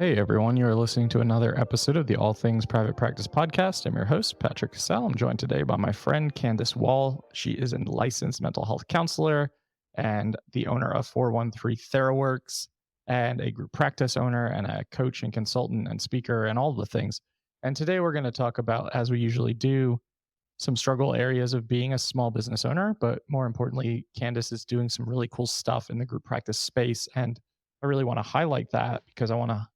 Hey everyone, you are listening to another episode of the All Things Private Practice Podcast. I'm your host, Patrick.Casale. I'm joined today by my friend Candace Morey. She is a licensed mental health counselor and the owner of 413 TheraWorks and a group practice owner and a coach and consultant and speaker and all the things. And today we're going to talk about, as we usually do, some struggle areas of being a small business owner. But more importantly, Candace is doing some really cool stuff in the group practice space. And I really want to highlight that because I want to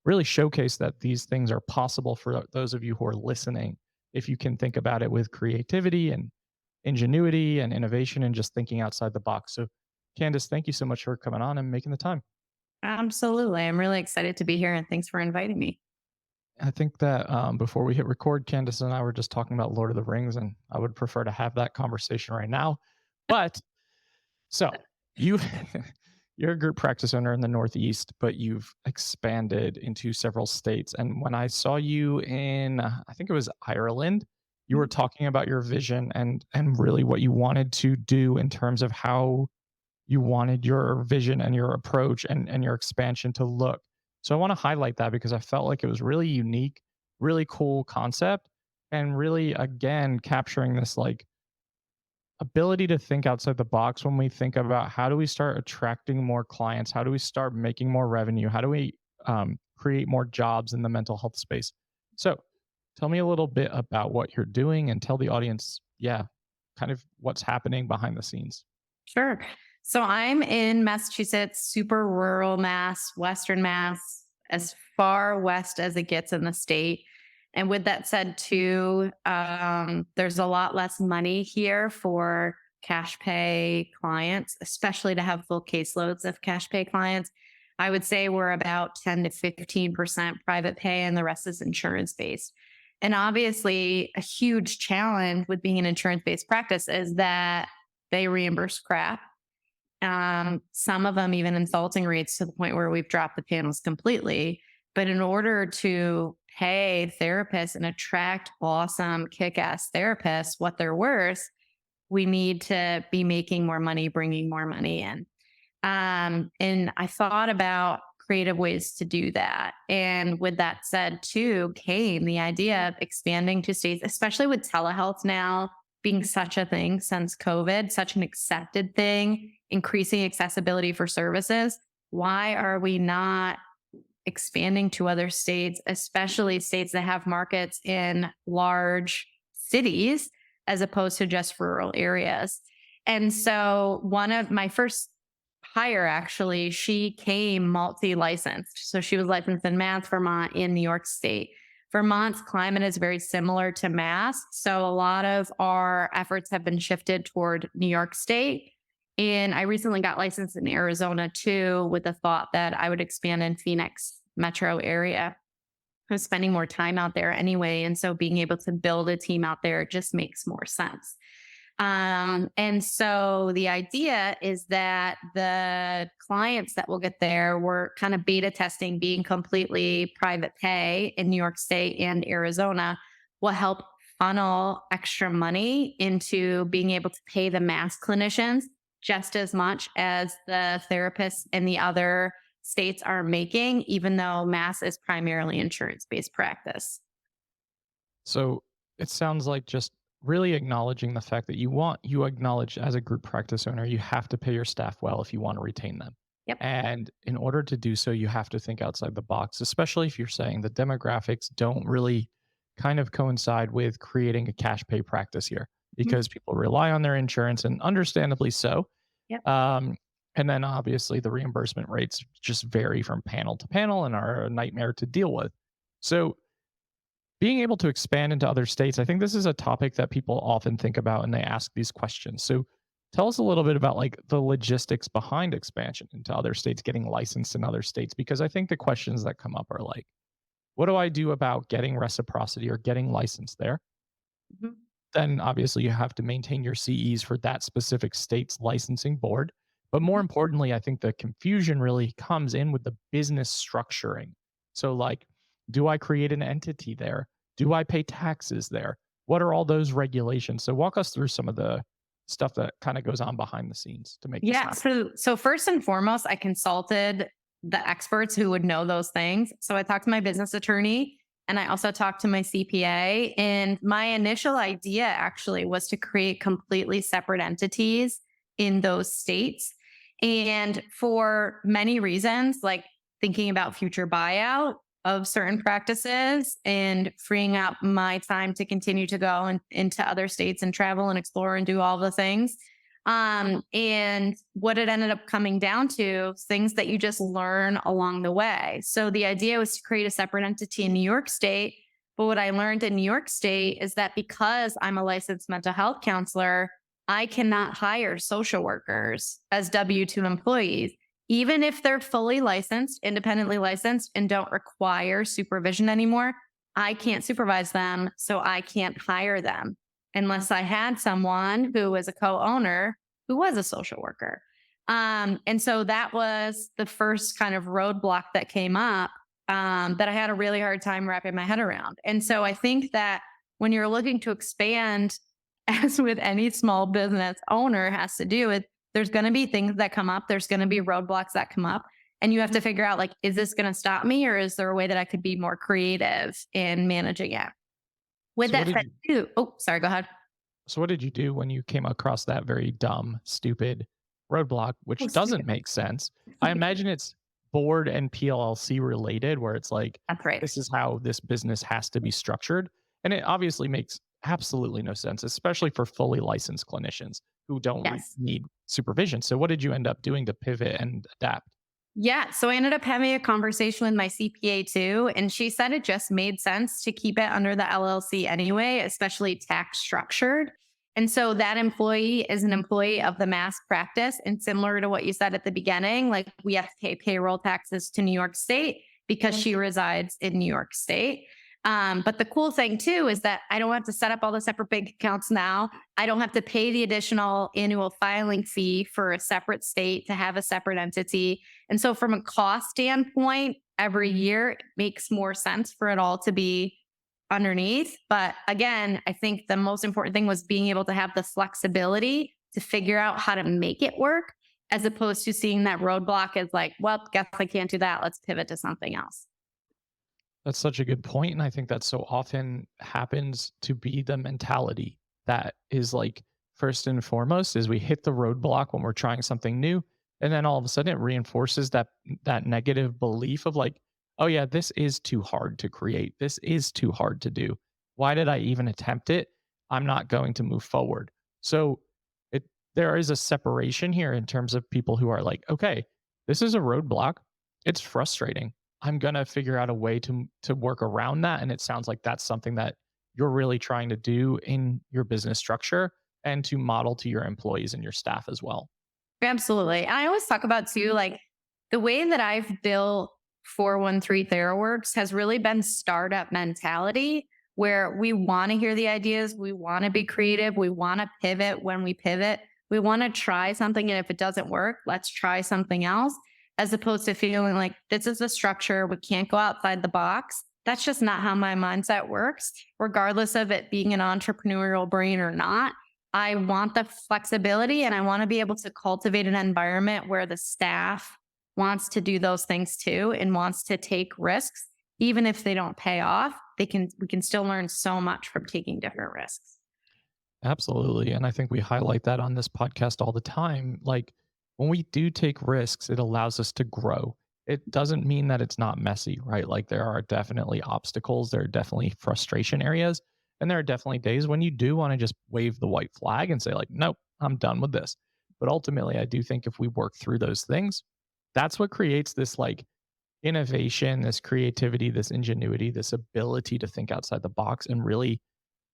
really showcase that these things are possible for those of you who are listening if you can think about it with creativity and ingenuity and innovation and just thinking outside the box. So, Candace, thank you so much for coming on and making the time. Absolutely. I'm really excited to be here and thanks for inviting me. I think that before we hit record, Candace and I were just talking about Lord of the Rings, and I would prefer to have that conversation right now. But so you you're a group practice owner in the Northeast, but you've expanded into several states. And when I saw you in, I think it was Ireland, you were Mhm. talking about your vision and really what you wanted to do in terms of how you wanted your vision and your approach and your expansion to look. So I want to highlight that because I felt like it was really unique, really cool concept, and really again capturing this like ability to think outside the box when we think about how do we start attracting more clients, how do we start making more revenue, how do we create more jobs in the mental health space. So tell me a little bit about what you're doing and tell the audience, yeah, kind of what's happening behind the scenes. Sure. So I'm in Massachusetts, super rural Mass, Western Mass, as far west as it gets in the state. And with that said, too, there's a lot less money here for cash pay clients, especially to have full caseloads of cash pay clients. I would say we're about 10 to 15% private pay, and the rest is insurance based. And obviously, a huge challenge with being an insurance based practice is that they reimburse crap. Some of them even insulting rates to the point where we've dropped the panels completely. But in order to pay therapists and attract awesome, kick ass therapists what they're worth, we need to be making more money, bringing more money in. And I thought about creative ways to do that. And with that said, too, came the idea of expanding to states, especially with telehealth now being such a thing since COVID, such an accepted thing, increasing accessibility for services. Why are we not expanding to other states, especially states that have markets in large cities as opposed to just rural areas? And so one of my first hire, actually, she came multi-licensed. So she was licensed in Mass, Vermont, and New York State. Vermont's climate is very similar to Mass. So a lot of our efforts have been shifted toward New York State. And I recently got licensed in Arizona too, with the thought that I would expand in Phoenix metro area. I was spending more time out there anyway. And so being able to build a team out there just makes more sense. And so the idea is that the clients that will get there, we're kind of beta testing being completely private pay in New York State and Arizona, will help funnel extra money into being able to pay the Mass clinicians just as much as the therapists in the other states are making, even though Mass is primarily insurance based practice. So it sounds like just really acknowledging the fact that you acknowledge as a group practice owner, you have to pay your staff well if you want to retain them. Yep. And in order to do so, you have to think outside the box, especially if you're saying the demographics don't really kind of coincide with creating a cash pay practice here Mhm. because people rely on their insurance and understandably so. Yep. Um, and then obviously the reimbursement rates just vary from panel to panel and are a nightmare to deal with. So being able to expand into other states, I think this is a topic that people often think about and they ask these questions. So tell us a little bit about like the logistics behind expansion into other states, getting licensed in other states, because I think the questions that come up are like, what do I do about getting reciprocity or getting licensed there? Mhm. Then obviously you have to maintain your CEs for that specific state's licensing board. But more Mhm. importantly, I think the confusion really comes in with the business structuring. So, like, do I create an entity there? Do I pay taxes there? What are all those regulations? So, walk us through some of the stuff that kind of goes on behind the scenes to make this Yeah. happen. So first and foremost, I consulted the experts who would know those things. So I talked to my business attorney and I also talked to my CPA. And my initial idea actually was to create completely separate entities in those states. And for many reasons, like thinking about future buyout of certain practices and freeing up my time to continue to go into other states and travel and explore and do all the things. And what it ended up coming down to is things that you just learn along the way. So the idea was to create a separate entity in New York State. But what I learned in New York State is that because I'm a licensed mental health counselor, I cannot hire social workers as W-2 employees, even if they're fully licensed, independently licensed, and don't require supervision anymore. I can't supervise them, so I can't hire them unless I had someone who was a co-owner who was a social worker. And so that was the first kind of roadblock that came up that I had a really hard time wrapping my head around. And so I think that when you're looking to expand, as with any small business owner has to do with, there's going to be things that come up. There's going to be roadblocks that come up. And you have to figure out, like, is this going to stop me, or is there a way that I could be more creative in managing it? With So what that did said, too, oh, sorry, go ahead. So what did you do when you came across that very dumb, stupid roadblock, Oh, which stupid. doesn't make sense? I imagine it's board and PLLC related, where it's like, That's right. this is how this business has to be structured. And it obviously makes absolutely no sense, especially for fully licensed clinicians who don't Yes. need supervision. So what did you end up doing to pivot and adapt? Yeah. So I ended up having a conversation with my CPA too. And she said it just made sense to keep it under the LLC anyway, especially tax structured. And so that employee is an employee of the mass practice. And similar to what you said at the beginning, like we have to pay payroll taxes to New York State because she resides in New York State. But the cool thing too is that I don't have to set up all the separate bank accounts now. I don't have to pay the additional annual filing fee for a separate state to have a separate entity. And so, from a cost standpoint, every year it makes more sense for it all to be underneath. But again, I think the most important thing was being able to have the flexibility to figure out how to make it work, as opposed to seeing that roadblock as like, well, guess I can't do that. Let's pivot to something else. That's such a good point, and I think that so often happens to be the mentality that is like first and foremost is we hit the roadblock when we're trying something new, and then all of a sudden it reinforces that negative belief of like, oh yeah, this is too hard to create. This is too hard to do. Why did I even attempt it? I'm not going to move forward. So it there is a separation here in terms of people who are like, okay, this is a roadblock. It's frustrating. I'm gonna figure out a way to work around that. And it sounds like that's something that you're really trying to do in your business structure and to model to your employees and your staff as well. Absolutely. And I always talk about too, like the way that I've built 413 TheraWorks has really been startup mentality where we want to hear the ideas, we want to be creative, we want to pivot when we pivot, we want to try something. And if it doesn't work, let's try something else, as opposed to feeling like this is the structure, we can't go outside the box. That's just not how my mindset works, regardless of it being an entrepreneurial brain or not. I want the flexibility and I want to be able to cultivate an environment where the staff wants to do those things too and wants to take risks. Even if they don't pay off, we can still learn so much from taking different risks. Absolutely. And I think we highlight that on this podcast all the time. Like when we do take risks, it allows us to grow. It doesn't mean that it's not messy, right? Like there are definitely obstacles, there are definitely frustration areas, and there are definitely days when you do want to just wave the white flag and say, like, nope, I'm done with this. But ultimately, I do think if we work through those things, that's what creates this like innovation, this creativity, this ingenuity, this ability to think outside the box and really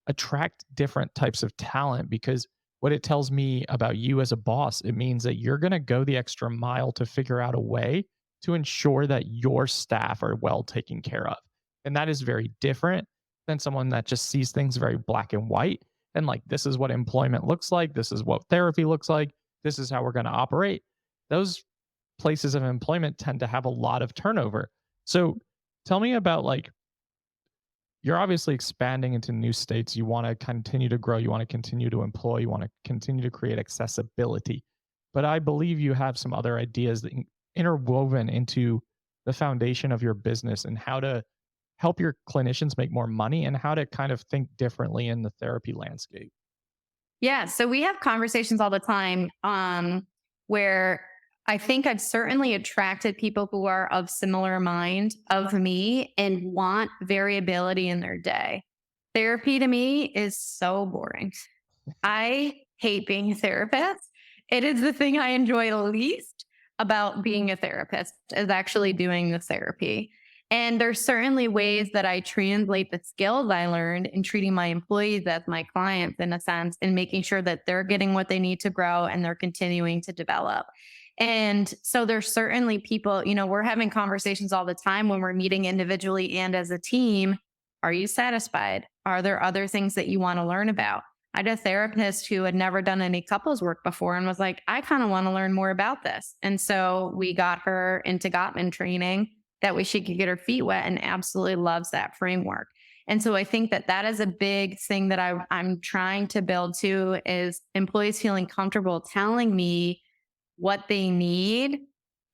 attract different types of talent. Because what it tells me about you as a boss, it means that you're going to go the extra mile to figure out a way to ensure that your staff are well taken care of. And that is very different than someone that just sees things very black and white and like, this is what employment looks like. This is what therapy looks like. This is how we're going to operate. Those places of employment tend to have a lot of turnover. So tell me about like, you're obviously expanding into new states. You want to continue to grow. You want to continue to employ. You want to continue to create accessibility. But I believe you have some other ideas that interwoven into the foundation of your business and how to help your clinicians make more money and how to kind of think differently in the therapy landscape? Yeah. So we have conversations all the time where I think I've certainly attracted people who are of similar mind of me and want variability in their day. Therapy to me is so boring. I hate being a therapist. It is the thing I enjoy least about being a therapist is actually doing the therapy. And there's certainly ways that I translate the skills I learned in treating my employees as my clients in a sense and making sure that they're getting what they need to grow and they're continuing to develop. And so there's certainly people, we're having conversations all the time when we're meeting individually and as a team. Are you satisfied? Are there other things that you want to learn about? I had a therapist who had never done any couples work before and was like, I kind of want to learn more about this. And so we got her into Gottman training. That way she could get her feet wet and absolutely loves that framework. And so I think that that is a big thing that I'm trying to build too is employees feeling comfortable telling me what they need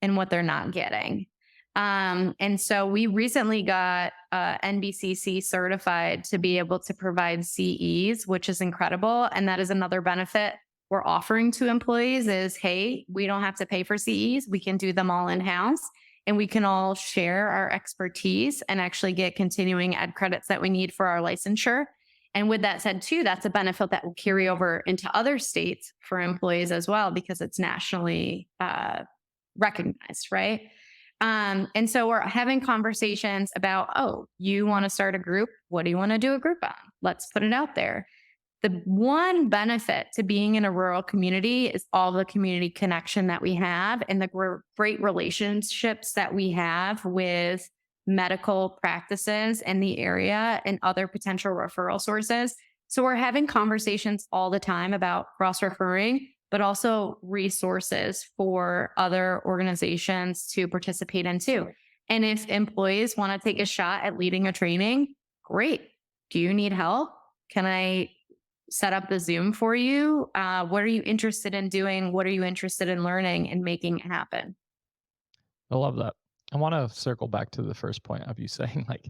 and what they're not getting. And so we recently got NBCC certified to be able to provide CEs, which is incredible. And that is another benefit we're offering to employees is, hey, we don't have to pay for CEs. We can do them all in-house and we can all share our expertise and actually get continuing ed credits that we need for our licensure. And with that said, too, that's a benefit that will carry over into other states for employees as well, because it's nationally recognized, right? And so we're having conversations about, oh, you want to start a group? What do you want to do a group on? Let's put it out there. The one benefit to being in a rural community is all the community connection that we have and the great relationships that we have with medical practices in the area and other potential referral sources. So we're having conversations all the time about cross referring, but also resources for other organizations to participate in too. And if employees want to take a shot at leading a training, great. Do you need help? Can I set up the Zoom for you? What are you interested in doing? What are you interested in learning and making it happen? I love that. I want to circle back to the first point of you saying, like,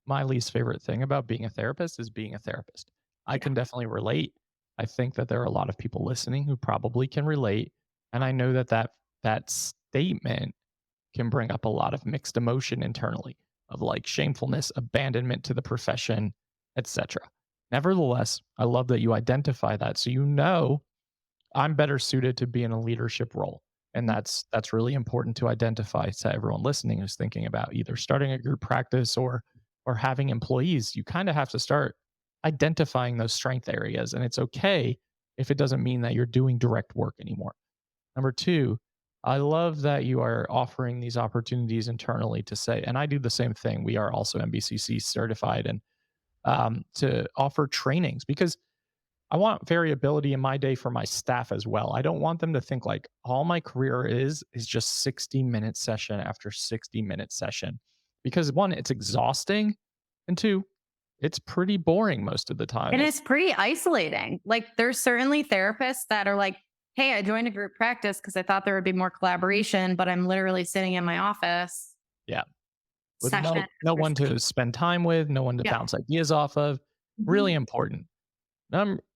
my least favorite thing about being a therapist is being a therapist. I Yeah. can definitely relate. I think that there are a lot of people listening who probably can relate. And I know that that statement can bring up a lot of mixed emotion internally of like shamefulness, abandonment to the profession, etc. Nevertheless, I love that you identify that so you know I'm better suited to be in a leadership role. And that's really important to identify to everyone listening who's thinking about either starting a group practice or having employees. You kind of have to start identifying those strength areas. And it's okay if it doesn't mean that you're doing direct work anymore. Number two, I love that you are offering these opportunities internally to say, and I do the same thing. We are also MBCC certified and to offer trainings because I want variability in my day for my staff as well. I don't want them to think like all my career is just 60-minute session after 60-minute session. Because one, it's exhausting, and two, it's pretty boring most of the time. And it's pretty isolating. Like there's certainly therapists that are like, hey, I joined a group practice because I thought there would be more collaboration, but I'm literally sitting in my office Yeah. With session no after one to session. spend time with, no one to Yeah. bounce ideas off of. Really Mhm. important.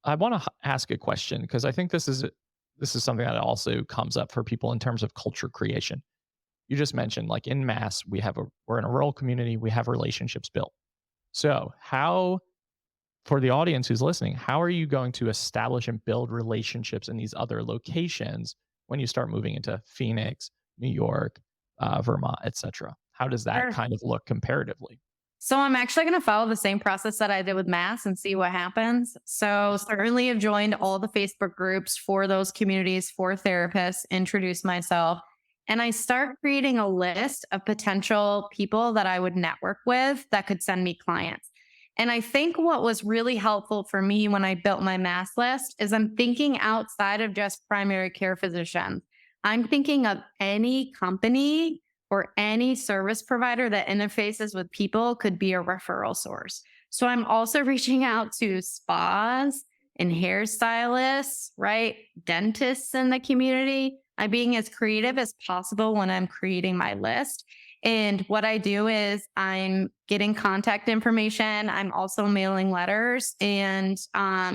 I want to ask a question because I think this is something that also comes up for people in terms of culture creation. You just mentioned like in mass, we're in a rural community, we have relationships built. So, how for the audience who's listening, how are you going to establish and build relationships in these other locations when you start moving into Phoenix, New York, Vermont, etc.? How does that Sure. kind of look comparatively? So I'm actually going to follow the same process that I did with Mass and see what happens. So certainly have joined all the Facebook groups for those communities for therapists, introduce myself, and I start creating a list of potential people that I would network with that could send me clients. And I think what was really helpful for me when I built my Mass list is I'm thinking outside of just primary care physicians. I'm thinking of any company or any service provider that interfaces with people could be a referral source. So I'm also reaching out to spas and hairstylists, right? Dentists in the community, I'm being as creative as possible when I'm creating my list. And what I do is I'm getting contact information. I'm also mailing letters and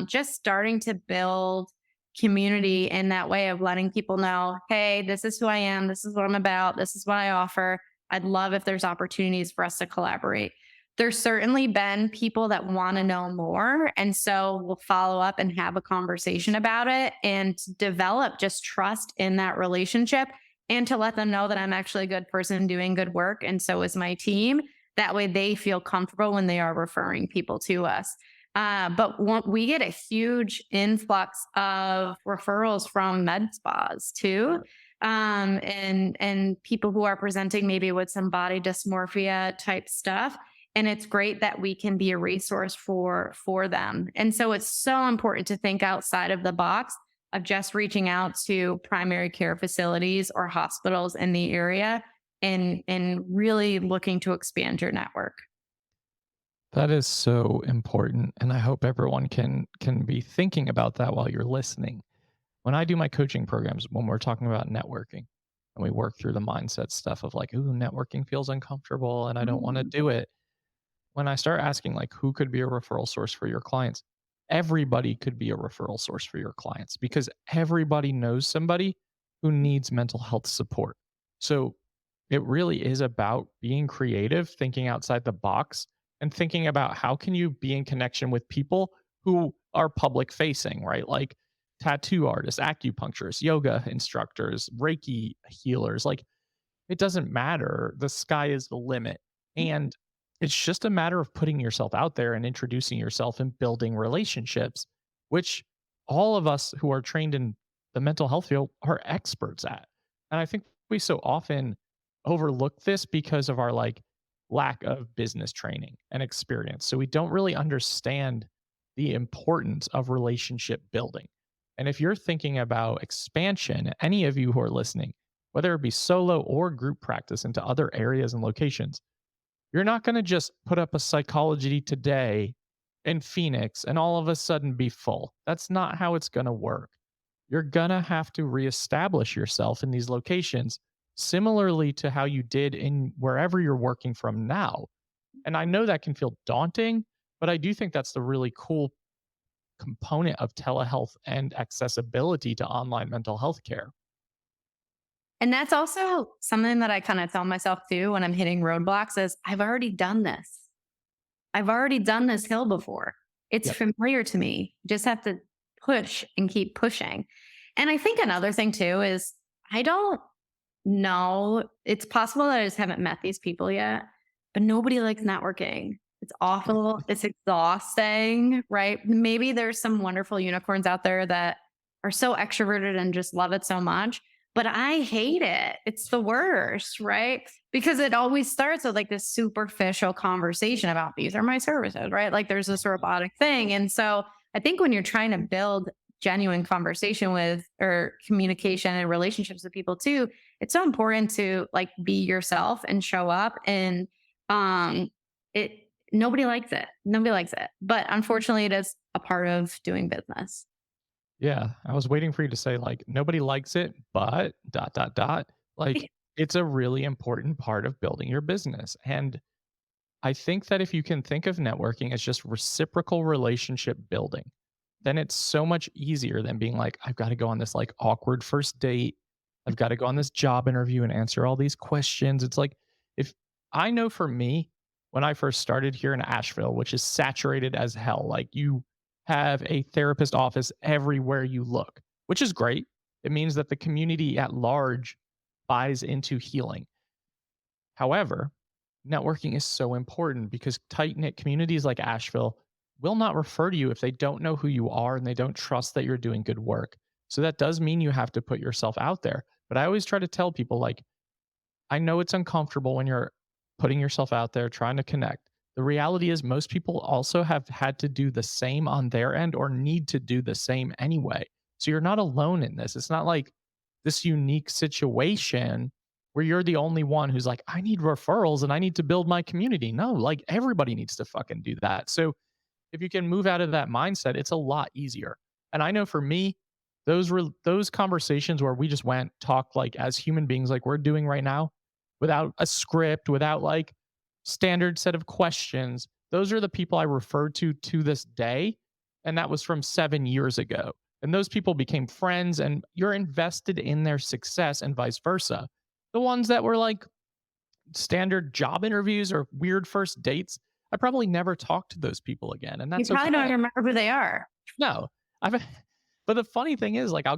just starting to build community in that way of letting people know, hey, this is who I am. This is what I'm about. This is what I offer. I'd love if there's opportunities for us to collaborate. There's certainly been people that want to know more. And so we'll follow up and have a conversation about it and develop just trust in that relationship and to let them know that I'm actually a good person doing good work. And so is my team. That way they feel comfortable when they are referring people to us. But we get a huge influx of referrals from med spas too. And people who are presenting maybe with some body dysmorphia type stuff, and it's great that we can be a resource for them. And so it's so important to think outside of the box of just reaching out to primary care facilities or hospitals in the area and really looking to expand your network. That is so important, and I hope everyone can be thinking about that while you're listening. When I do my coaching programs, when we're talking about networking, and we work through the mindset stuff of like, ooh, networking feels uncomfortable and I don't want to Mhm. do it. When I start asking like who could be a referral source for your clients, everybody could be a referral source for your clients because everybody knows somebody who needs mental health support. So it really is about being creative, thinking outside the box, and thinking about how can you be in connection with people who are public facing, right? Like tattoo artists, acupuncturists, yoga instructors, Reiki healers. Like it doesn't matter. The sky is the limit. And it's just a matter of putting yourself out there and introducing yourself and building relationships, which all of us who are trained in the mental health field are experts at. And I think we so often overlook this because of our like lack of business training and experience. So we don't really understand the importance of relationship building. And if you're thinking about expansion, any of you who are listening, whether it be solo or group practice into other areas and locations, you're not going to just put up a Psychology Today in Phoenix and all of a sudden be full. That's not how it's going to work. You're going to have to reestablish yourself in these locations similarly to how you did in wherever you're working from now. And I know that can feel daunting, but I do think that's the really cool component of telehealth and accessibility to online mental health care. And that's also something that I kind of tell myself too when I'm hitting roadblocks is I've already done this. I've already done this hill before. It's Yep. familiar to me. Just have to push and keep pushing. And I think another thing too is I don't know. It's possible that I just haven't met these people yet, but nobody likes networking. It's awful. It's exhausting, right? Maybe there's some wonderful unicorns out there that are so extroverted and just love it so much, but I hate it. It's the worst, right? Because it always starts with like this superficial conversation about these are my services, right? Like there's this robotic thing. And so I think when you're trying to build genuine conversation with or communication and relationships with people too, it's so important to like be yourself and show up and it nobody likes it. Nobody likes it. But unfortunately it is a part of doing business. Yeah, I was waiting for you to say like nobody likes it, but dot dot dot. Like it's a really important part of building your business. And I think that if you can think of networking as just reciprocal relationship building, then it's so much easier than being like, I've got to go on this like awkward first date. I've got to go on this job interview and answer all these questions. It's like, if I know for me, when I first started here in Asheville, which is saturated as hell, like you have a therapist office everywhere you look, which is great. It means that the community at large buys into healing. However, networking is so important because tight knit communities like Asheville will not refer to you if they don't know who you are and they don't trust that you're doing good work. So that does mean you have to put yourself out there. But I always try to tell people like, I know it's uncomfortable when you're putting yourself out there trying to connect. The reality is most people also have had to do the same on their end or need to do the same anyway. So you're not alone in this. It's not like this unique situation where you're the only one who's like, I need referrals and I need to build my community. No, like everybody needs to fucking do that. So if you can move out of that mindset, it's a lot easier. And I know for me, those conversations where we just went, talked like as human beings, like we're doing right now, without a script, without like standard set of questions. Those are the people I refer to this day. And that was from 7 years ago. And those people became friends, and you're invested in their success and vice versa. The ones that were like standard job interviews or weird first dates, I probably never talked to those people again. And You that's probably don't okay. even remember who they are. No, I've, but the funny thing is, like, well,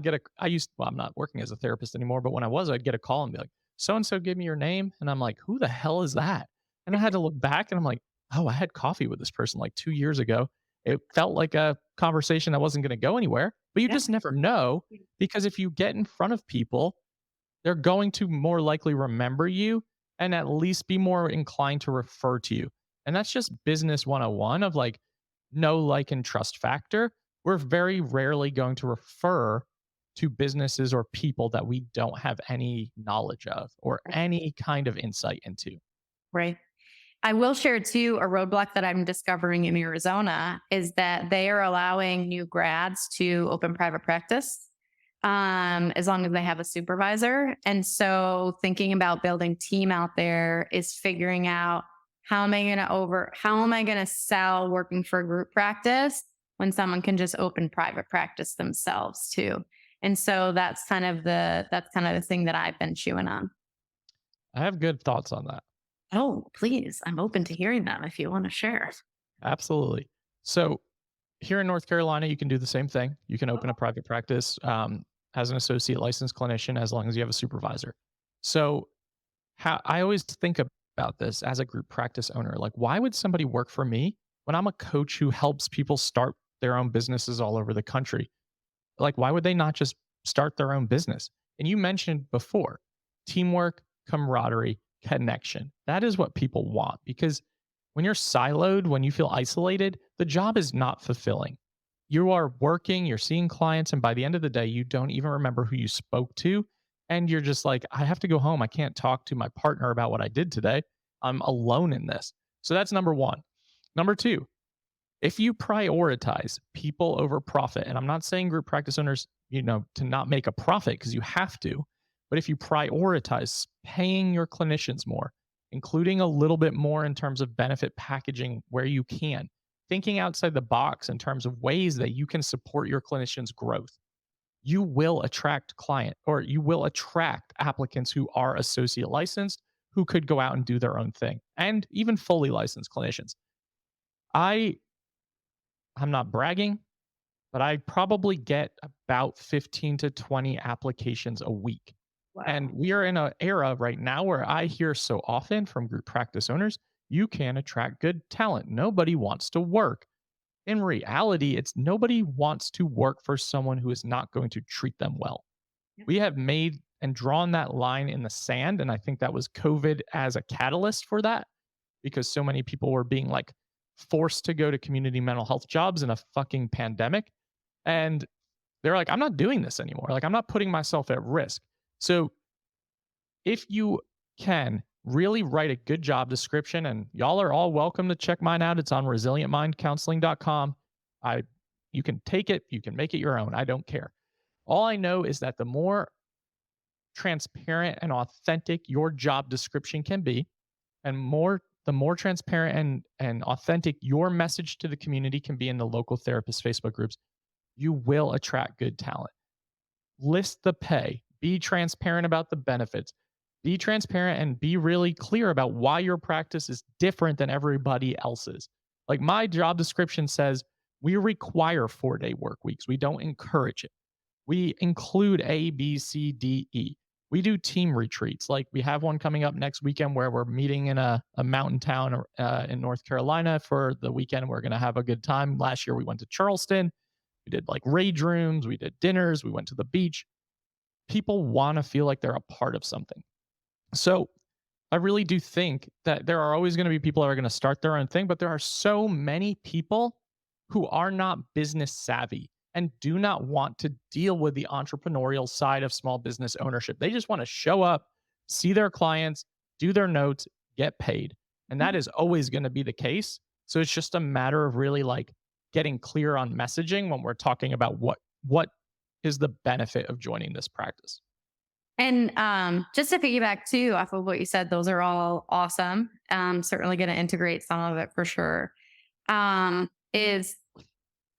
I'm not working as a therapist anymore, but when I was, I'd get a call and be like, so and so, give me your name. And I'm like, who the hell is that? And I had to look back and I'm like, oh, I had coffee with this person like 2 years ago. It felt like a conversation that wasn't going to go anywhere, but you Yeah. just never know, because if you get in front of people, they're going to more likely remember you and at least be more inclined to refer to you. And that's just business 101 of like know, like, and trust factor. We're very rarely going to refer to businesses or people that we don't have any knowledge of or any kind of insight into. Right. I will share too, a roadblock that I'm discovering in Arizona is that they are allowing new grads to open private practice, as long as they have a supervisor. And so thinking about building team out there is figuring out how am I going to sell working for a group practice when someone can just open private practice themselves too. And so that's kind of the thing that I've been chewing on. I have good thoughts on that. Oh, please. I'm open to hearing them if you want to share. Absolutely. So here in North Carolina, you can do the same thing. You can open a private practice as an associate licensed clinician as long as you have a supervisor. So how I always think about this as a group practice owner, like why would somebody work for me when I'm a coach who helps people start their own businesses all over the country? Like why would they not just start their own business? And you mentioned before, teamwork, camaraderie, connection. That is what people want, because when you're siloed, when you feel isolated, the job is not fulfilling. You are working, you're seeing clients, and by the end of the day, you don't even remember who you spoke to. And you're just like, I have to go home. I can't talk to my partner about what I did today. I'm alone in this. So that's number one. Number two, if you prioritize people over profit, and I'm not saying group practice owners, to not make a profit because you have to, but if you prioritize paying your clinicians more, including a little bit more in terms of benefit packaging where you can, thinking outside the box in terms of ways that you can support your clinicians' growth, you will attract you will attract applicants who are associate licensed, who could go out and do their own thing, and even fully licensed clinicians. I I'm not bragging, but I probably get about 15 to 20 applications a week. And Wow. we are in an era right now where I hear so often from group practice owners, you can attract good talent. Nobody wants to work. In reality, it's nobody wants to work for someone who is not going to treat them well. Yep. We have made and drawn that line in the sand. And I think that was COVID as a catalyst for that, because so many people were being like forced to go to community mental health jobs in a fucking pandemic. And they're like, I'm not doing this anymore. Like, I'm not putting myself at risk. So if you can really write a good job description, and y'all are all welcome to check mine out. It's on resilientmindcounseling.com. I You can take it, you can make it your own. I don't care. All I know is that the more transparent and authentic your job description can be, and the more transparent and authentic your message to the community can be in the local therapist Facebook groups, you will attract good talent. List the pay, be transparent about the benefits, be transparent and be really clear about why your practice is different than everybody else's. Like my job description says, we require 4-day work weeks. We don't encourage it. We include A, B, C, D, E. We do team retreats. Like we have one coming up next weekend where we're meeting in a mountain town in North Carolina for the weekend. We're going to have a good time. Last year we went to Charleston. We did like rage rooms. We did dinners. We went to the beach. People want to feel like they're a part of something. So I really do think that there are always going to be people that are going to start their own thing, but there are so many people who are not business savvy and do not want to deal with the entrepreneurial side of small business ownership. They just want to show up, see their clients, do their notes, get paid. And that is always going to be the case. So it's just a matter of really like getting clear on messaging when we're talking about what is the benefit of joining this practice? And just to piggyback too off of what you said, those are all awesome. Certainly going to integrate some of it for sure. Is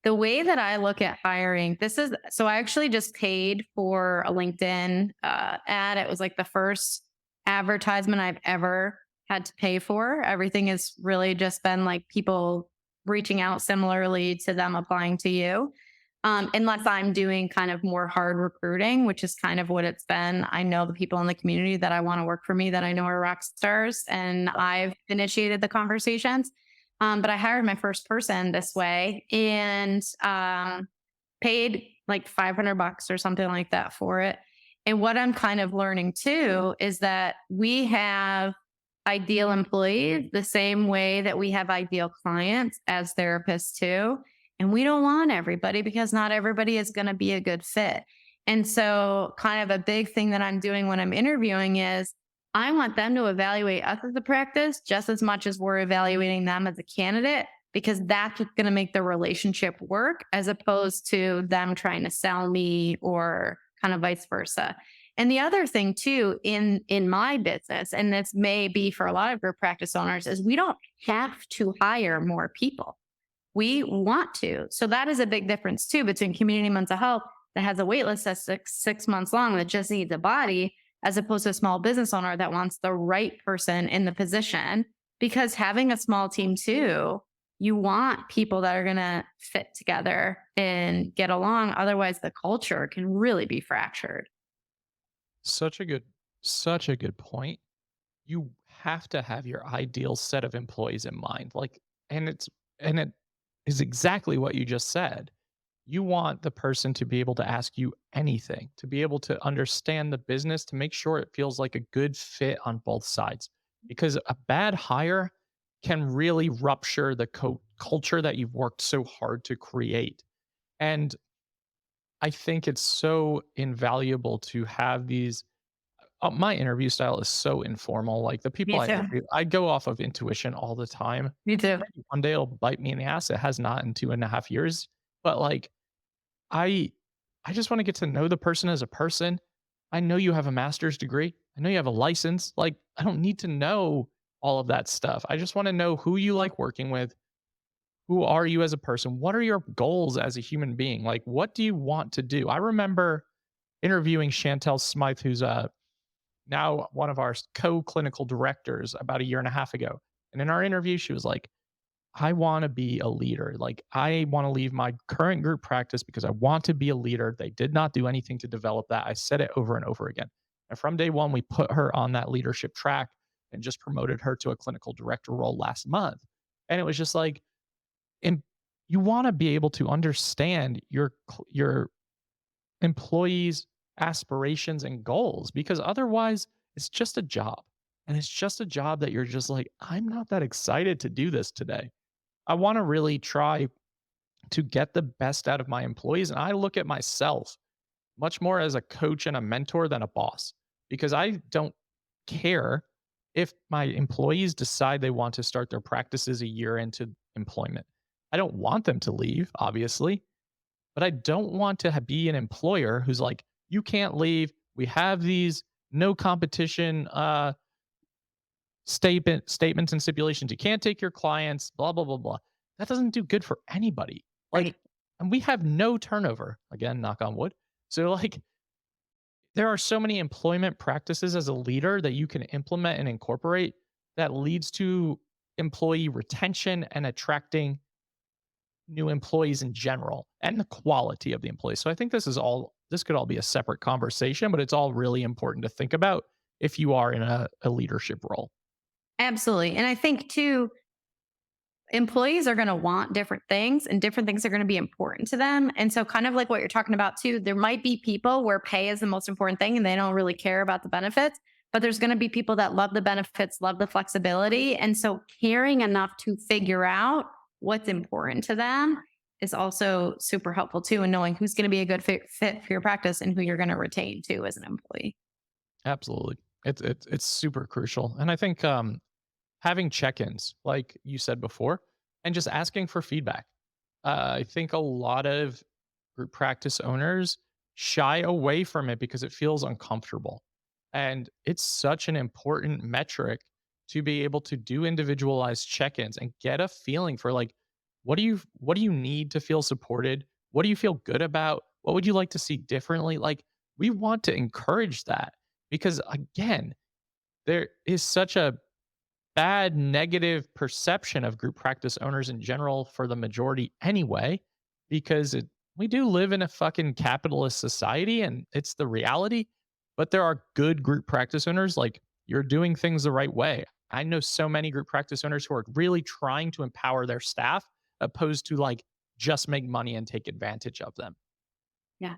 the way that I look at hiring, this is so I actually just paid for a LinkedIn ad. It was like the first advertisement I've ever had to pay for. Everything has really just been like people reaching out similarly to them applying to you. Unless I'm doing kind of more hard recruiting, which is kind of what it's been. I know the people in the community that I want to work for me that I know are rock stars, and I've initiated the conversations. But I hired my first person this way and paid like $500 or something like that for it. And what I'm kind of learning too is that we have ideal employees the same way that we have ideal clients as therapists too. And we don't want everybody because not everybody is going to be a good fit. And so, kind of a big thing that I'm doing when I'm interviewing is I want them to evaluate us as a practice just as much as we're evaluating them as a candidate, because that's what's going to make the relationship work as opposed to them trying to sell me or kind of vice versa. And the other thing too, in my business, and this may be for a lot of group practice owners, is we don't have to hire more people. We want to. So that is a big difference too between community mental health that has a wait list that's six months long that just needs a body, as opposed to a small business owner that wants the right person in the position. Because having a small team too, you want people that are going to fit together and get along. Otherwise, the culture can really be fractured. Such a good, such a good point. You have to have your ideal set of employees in mind. Like, and it is exactly what you just said. You want the person to be able to ask you anything, to be able to understand the business, to make sure it feels like a good fit on both sides. Because a bad hire can really rupture the culture that you've worked so hard to create. And I think it's so invaluable to have these. My interview style is so informal. Like the people Me I too. interview, I go off of intuition all the time. Me too. Maybe one day it'll bite me in the ass. It has not in 2.5 years. But like I I just want to get to know the person as a person. I know you have a master's degree. I know you have a license. Like I don't need to know all of that stuff. I just want to know who you like working with. Who are you as a person? What are your goals as a human being? Like what do you want to do? I remember interviewing Chantel Smythe, who's now one of our co-clinical directors about a year and a half ago. And in our interview, she was like, I want to be a leader. Like, I want to leave my current group practice because I want to be a leader. They did not do anything to develop that. I said it over and over again. And from day one, we put her on that leadership track and just promoted her to a clinical director role last month. And it was just like, and you want to be able to understand your employees' aspirations and goals because otherwise it's just a job. And it's just a job that you're just like, I'm not that excited to do this today. I want to really try to get the best out of my employees. And I look at myself much more as a coach and a mentor than a boss because I don't care if my employees decide they want to start their practices a year into employment. I don't want them to leave, obviously, but I don't want to be an employer who's like, you can't leave. We have these no competition statements and stipulations. You can't take your clients, blah, blah, blah, blah. That doesn't do good for anybody. Like, Right. and we have no turnover. Again, knock on wood. So, like, there are so many employment practices as a leader that you can implement and incorporate that leads to employee retention and attracting new employees in general and the quality of the employees. So I think this could all be a separate conversation, but it's all really important to think about if you are in a leadership role. Absolutely. And I think too, employees are going to want different things and different things are going to be important to them. And so, kind of like what you're talking about too, there might be people where pay is the most important thing and they don't really care about the benefits. But there's going to be people that love the benefits, love the flexibility. And so, caring enough to figure out what's important to them is also super helpful too. And knowing who's going to be a good fit for your practice and who you're going to retain too as an employee. Absolutely. It's super crucial. And I think having check-ins, like you said before, and just asking for feedback. I think a lot of group practice owners shy away from it because it feels uncomfortable. And it's such an important metric to be able to do individualized check-ins and get a feeling for like what do you need to feel supported? What do you feel good about? What would you like to see differently? Like we want to encourage that because again, there is such a bad negative perception of group practice owners in general for the majority anyway, because we do live in a fucking capitalist society and it's the reality. But there are good group practice owners, like you're doing things the right way. I know so many group practice owners who are really trying to empower their staff opposed to like just make money and take advantage of them. Yeah.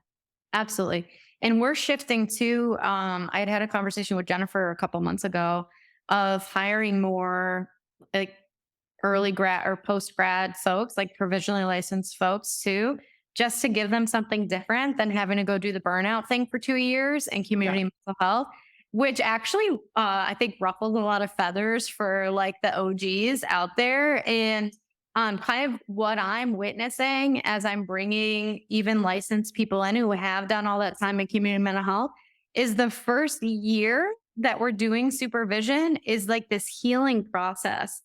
Absolutely. And we're shifting to, I had a conversation with Jennifer a couple months ago of hiring more like early grad or post grad folks, like provisionally licensed folks too, just to give them something different than having to go do the burnout thing for 2 years in Yeah. community mental health, which actually I think ruffles a lot of feathers for like the OGs out there. And kind of what I'm witnessing as I'm bringing even licensed people in who have done all that time in community mental health is the first year that we're doing supervision is like this healing process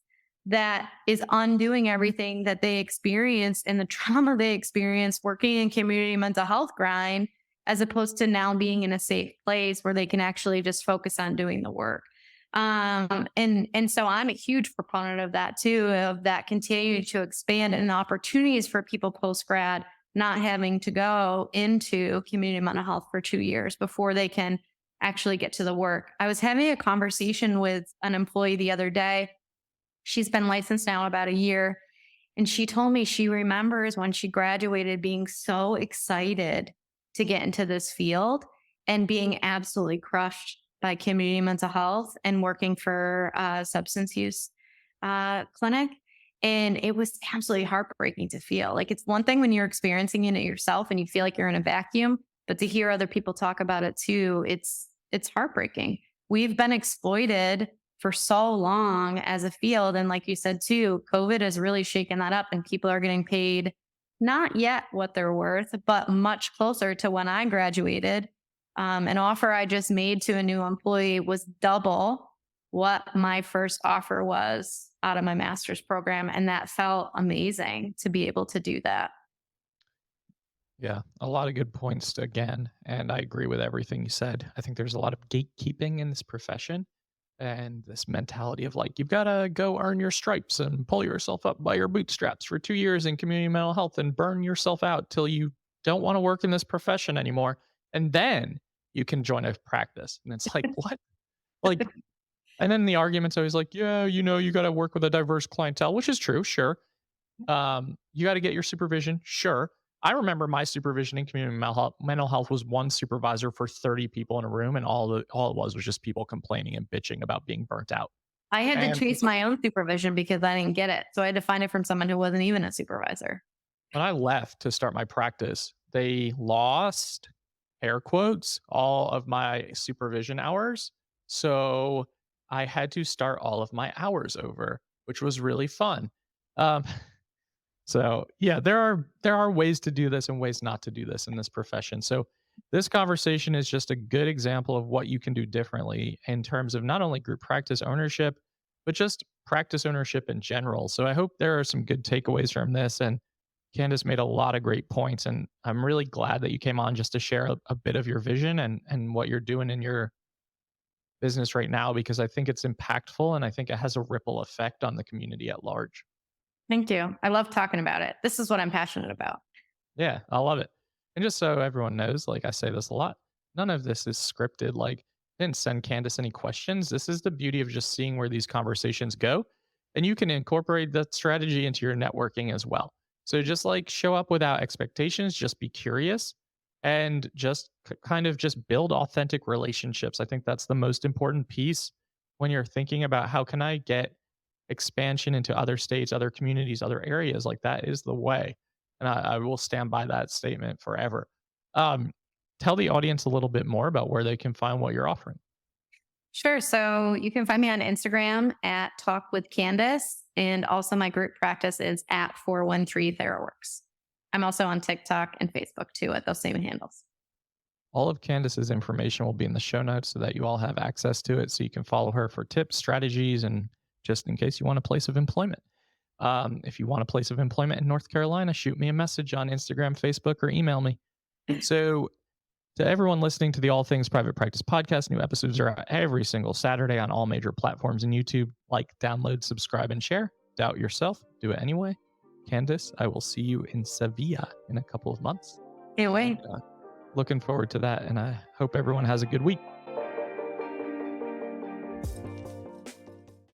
that is undoing everything that they experienced and the trauma they experienced working in community mental health grind, as opposed to now being in a safe place where they can actually just focus on doing the work. And so I'm a huge proponent of that too, of that continuing to expand and opportunities for people post grad not having to go into community mental health for 2 years before they can actually get to the work. I was having a conversation with an employee the other day. She's been licensed now about a year. And she told me she remembers when she graduated being so excited to get into this field and being absolutely crushed by community mental health and working for a substance use clinic. And it was absolutely heartbreaking to feel like it's one thing when you're experiencing it yourself and you feel like you're in a vacuum, but to hear other people talk about it too, it's heartbreaking. We've been exploited for so long as a field. And like you said too, COVID has really shaken that up and people are getting paid not yet what they're worth, but much closer to when I graduated. An offer I just made to a new employee was double what my first offer was out of my master's program. And that felt amazing to be able to do that. Yeah, a lot of good points again. And I agree with everything you said. I think there's a lot of gatekeeping in this profession and this mentality of like, you've got to go earn your stripes and pull yourself up by your bootstraps for 2 years in community mental health and burn yourself out till you don't want to work in this profession anymore. And then you can join a practice. And it's like, what? Like, and then the argument's always like, yeah, you got to work with a diverse clientele, which is true. Sure. You got to get your supervision. Sure. I remember my supervision in community mental health was one supervisor for 30 people in a room, and all it was just people complaining and bitching about being burnt out. I had to And chase my own supervision because I didn't get it. So I had to find it from someone who wasn't even a supervisor. when I left to start my practice, they lost air quotes all of my supervision hours. So I had to start all of my hours over, which was really fun. Um, So yeah, there are ways to do this and ways not to do this in this profession. So this conversation is just a good example of what you can do differently in terms of not only group practice ownership, but just practice ownership in general. So I hope there are some good takeaways from this. And Candace made a lot of great points. And I'm really glad that you came on just to share a bit of your vision and what you're doing in your business right now, because I think it's impactful and I think it has a ripple effect on the community at large. Thank you. I love talking about it. This is what I'm passionate about. Yeah, I love it. And just so everyone knows, like I say this a lot, none of this is scripted. Like, didn't send Candace any questions. This is the beauty of just seeing where these conversations go. And you can incorporate that strategy into your networking as well. So just like show up without expectations, just be curious and just kind of just build authentic relationships. I think that's the most important piece when you're thinking about how can I get expansion into other states, other communities, other areas. Like that is the way. And I will stand by that statement forever. Um, Tell the audience a little bit more about where they can find what you're offering. Sure. So you can find me on Instagram at Talk with Candace. And also my group practice is at 413 TheraWorks. I'm also on TikTok and Facebook too at those same handles. All of Candace's information will be in the show notes so that you all have access to it so you can follow her for tips, strategies, and just in case you want a place of employment. If you want a place of employment in North Carolina, shoot me a message on Instagram, Facebook, or email me. So, to everyone listening to the All Things Private Practice podcast, new episodes are out every single Saturday on all major platforms and YouTube. Like, download, subscribe, and share. Doubt yourself. Do it anyway. Candace, I will see you in Sevilla in a couple of months. Can't wait. Looking forward to that, and I hope everyone has a good week.